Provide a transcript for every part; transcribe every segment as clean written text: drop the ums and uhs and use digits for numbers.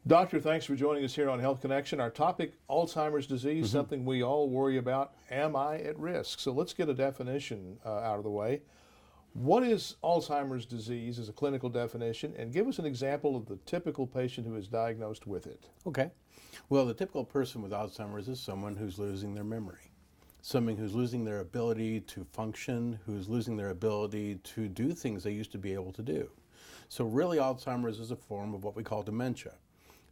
Doctor, thanks for joining us here on Health Connection. Our topic, Alzheimer's disease, hmm something we all worry about. Am I at risk? So let's get a definition out of the way. What is Alzheimer's disease as a clinical definition, and give us an example of the typical patient who is diagnosed with it. Okay. Well, the typical person with Alzheimer's is someone who's losing their memory, someone who's losing their ability to function, who's losing their ability to do things they used to be able to do. So really, Alzheimer's is a form of what we call dementia.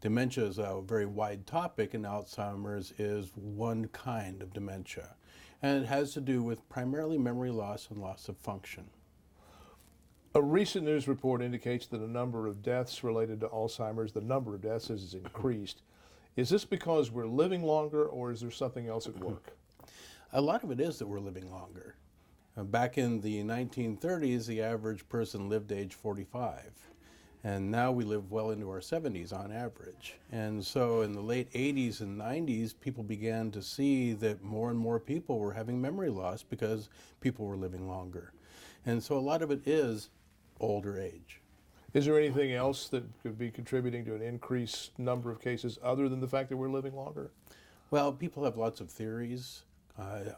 Dementia is a very wide topic, and Alzheimer's is one kind of dementia. And it has to do with primarily memory loss and loss of function. A recent news report indicates that a number of deaths related to Alzheimer's, the number of deaths has increased. Is this because we're living longer, or is there something else at work? A lot of it is that we're living longer. Back in the 1930s, the average person lived age 45. And now we live well into our 70s on average. And so in the late 80s and 90s, people began to see that more and more people were having memory loss because people were living longer. And so a lot of it is older age. Is there anything else that could be contributing to an increased number of cases other than the fact that we're living longer? Well, people have lots of theories.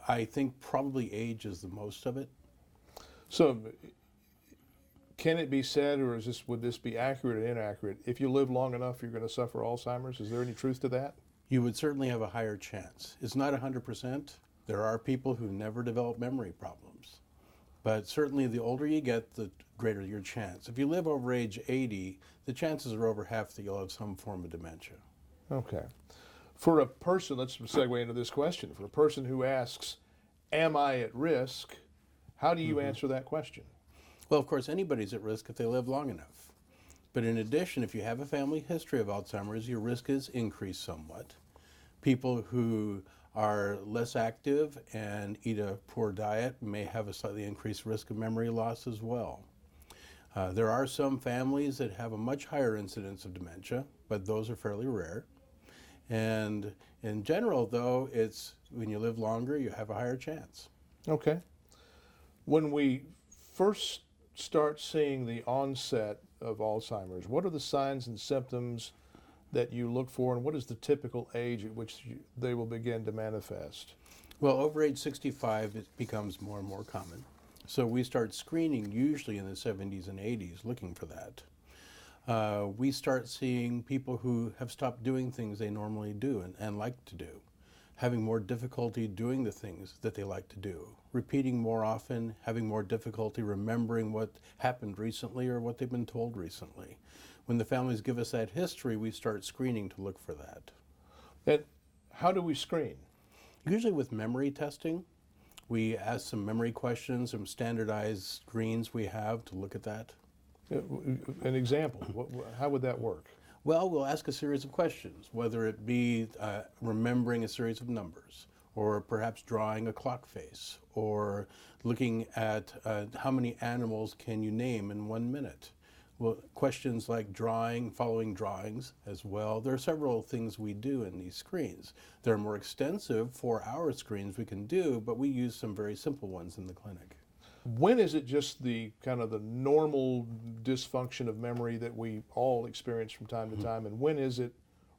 I think probably age is the most of it. So, can it be said, or would this be accurate or inaccurate? If you live long enough, you're going to suffer Alzheimer's. Is there any truth to that? You would certainly have a higher chance. It's not 100%. There are people who never develop memory problems. But certainly the older you get, the greater your chance. If you live over age 80, the chances are over half that you'll have some form of dementia. Okay. For a person, let's segue into this question. For a person who asks, am I at risk? How do you answer that question? Well, of course, anybody's at risk if they live long enough. But in addition, if you have a family history of Alzheimer's, your risk is increased somewhat. People who are less active and eat a poor diet may have a slightly increased risk of memory loss as well. There are some families that have a much higher incidence of dementia, but those are fairly rare. And in general, though, it's when you live longer, you have a higher chance. Okay. When we first start seeing the onset of Alzheimer's, what are the signs and symptoms that you look for, and what is the typical age at which they will begin to manifest? Well, over age 65, it becomes more and more common. So we start screening usually in the 70s and 80s looking for that. We start seeing people who have stopped doing things they normally do and like to do, having more difficulty doing the things that they like to do, repeating more often, having more difficulty remembering what happened recently or what they've been told recently. When the families give us that history, we start screening to look for that. And how do we screen? Usually with memory testing. We ask some memory questions, some standardized screens we have to look at that. An example, how would that work? Well, we'll ask a series of questions, whether it be remembering a series of numbers, or perhaps drawing a clock face, or looking at how many animals can you name in 1 minute. Well, questions like drawing, following drawings as well. There are several things we do in these screens. There are more extensive 4-hour screens we can do, but we use some very simple ones in the clinic. When is it just the kind of the normal dysfunction of memory that we all experience from time to time, and when is it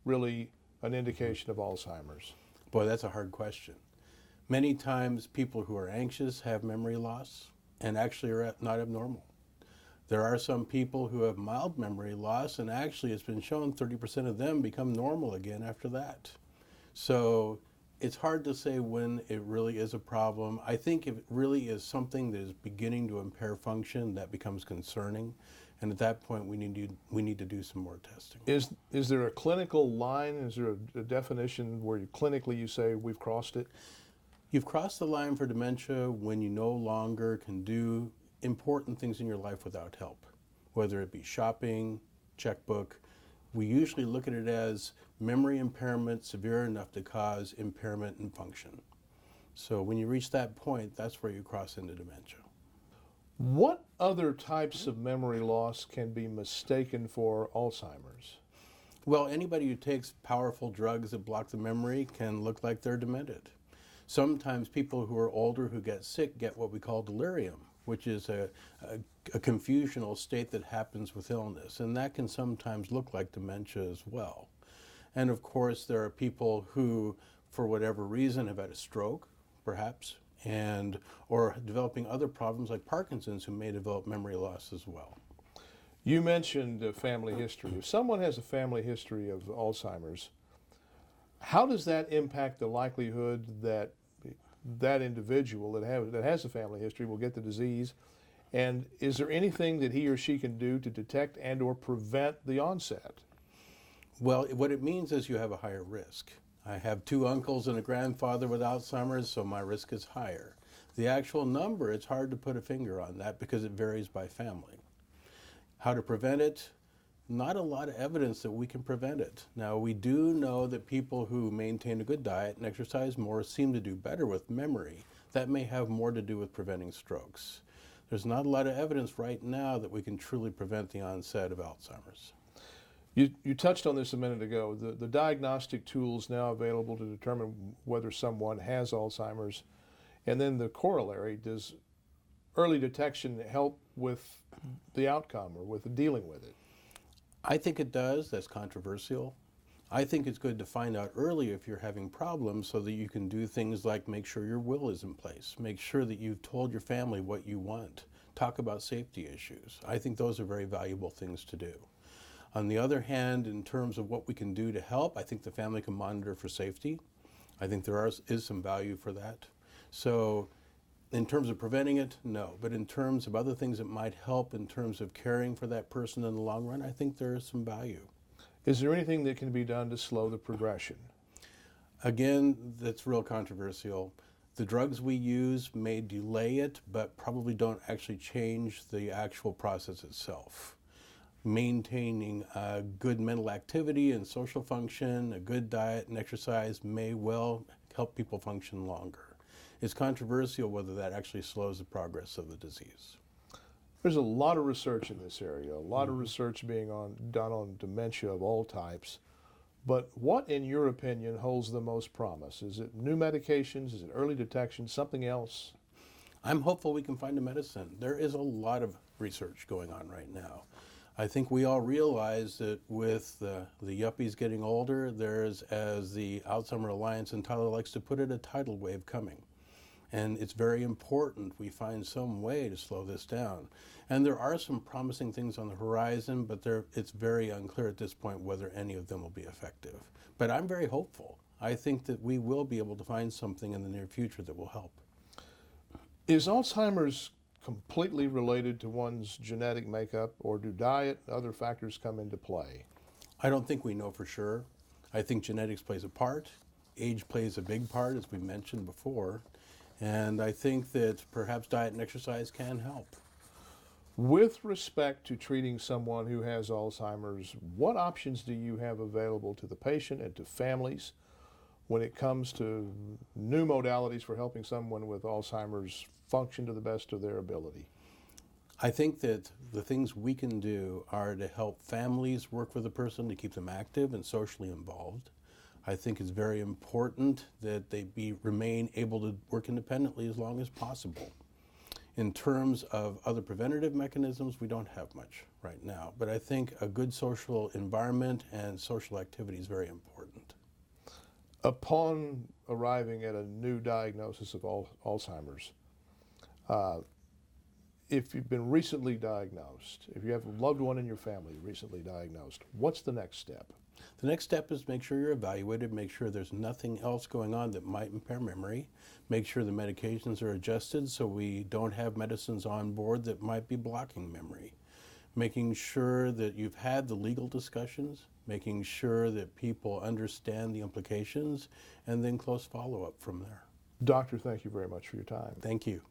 really an indication of Alzheimer's? Boy, that's a hard question. Many times people who are anxious have memory loss and actually are not abnormal. There are some people who have mild memory loss, and actually it's been shown 30% of them become normal again after that. So it's hard to say when it really is a problem. I think if it really is something that is beginning to impair function, that becomes concerning. And at that point, we need to do some more testing. Is there a clinical line? Is there a definition where clinically you say we've crossed it? You've crossed the line for dementia when you no longer can do important things in your life without help, whether it be shopping, checkbook. We usually look at it as memory impairment severe enough to cause impairment in function. So when you reach that point, that's where you cross into dementia. What other types of memory loss can be mistaken for Alzheimer's? Well, anybody who takes powerful drugs that block the memory can look like they're demented. Sometimes people who are older who get sick get what we call delirium, which is a confusional state that happens with illness. And that can sometimes look like dementia as well. And of course, there are people who, for whatever reason, have had a stroke, perhaps, and or developing other problems like Parkinson's, who may develop memory loss as well. You mentioned family history. If someone has a family history of Alzheimer's, how does that impact the likelihood that that individual that has a family history will get the disease? And is there anything that he or she can do to detect and or prevent the onset? Well, what it means is you have a higher risk. I have 2 uncles and a grandfather with Alzheimer's, so my risk is higher. The actual number, it's hard to put a finger on that because it varies by family. How to prevent it? Not a lot of evidence that we can prevent it. Now, we do know that people who maintain a good diet and exercise more seem to do better with memory. That may have more to do with preventing strokes. There's not a lot of evidence right now that we can truly prevent the onset of Alzheimer's. You touched on this a minute ago, the diagnostic tools now available to determine whether someone has Alzheimer's, and then the corollary, does early detection help with the outcome or with dealing with it? I think it does. That's controversial. I think it's good to find out early if you're having problems so that you can do things like make sure your will is in place, make sure that you've told your family what you want, talk about safety issues. I think those are very valuable things to do. On the other hand, in terms of what we can do to help, I think the family can monitor for safety. I think there is some value for that. So in terms of preventing it, no. But in terms of other things that might help in terms of caring for that person in the long run, I think there is some value. Is there anything that can be done to slow the progression? Again, that's real controversial. The drugs we use may delay it, but probably don't actually change the actual process itself. Maintaining good mental activity and social function, a good diet and exercise may well help people function longer. It's controversial whether that actually slows the progress of the disease. There's a lot of research in this area, a lot of research being done on dementia of all types. But what, in your opinion, holds the most promise? Is it new medications? Is it early detection? Something else? I'm hopeful we can find a medicine. There is a lot of research going on right now. I think we all realize that with the yuppies getting older, there's, as the Alzheimer Alliance and Tyler likes to put it, a tidal wave coming. And it's very important we find some way to slow this down. And there are some promising things on the horizon, but it's very unclear at this point whether any of them will be effective. But I'm very hopeful. I think that we will be able to find something in the near future that will help. Is Alzheimer's completely related to one's genetic makeup, or do diet and other factors come into play? I don't think we know for sure. I think genetics plays a part. Age plays a big part, as we mentioned before. And I think that perhaps diet and exercise can help. With respect to treating someone who has Alzheimer's, what options do you have available to the patient and to families when it comes to new modalities for helping someone with Alzheimer's function to the best of their ability? I think that the things we can do are to help families work with a person to keep them active and socially involved. I think it's very important that they remain able to work independently as long as possible. In terms of other preventative mechanisms, we don't have much right now, but I think a good social environment and social activity is very important. Upon arriving at a new diagnosis of Alzheimer's, if you've been recently diagnosed, if you have a loved one in your family recently diagnosed, what's the next step? The next step is make sure you're evaluated, make sure there's nothing else going on that might impair memory, make sure the medications are adjusted so we don't have medicines on board that might be blocking memory, making sure that you've had the legal discussions, making sure that people understand the implications, and then close follow-up from there. Doctor, thank you very much for your time. Thank you.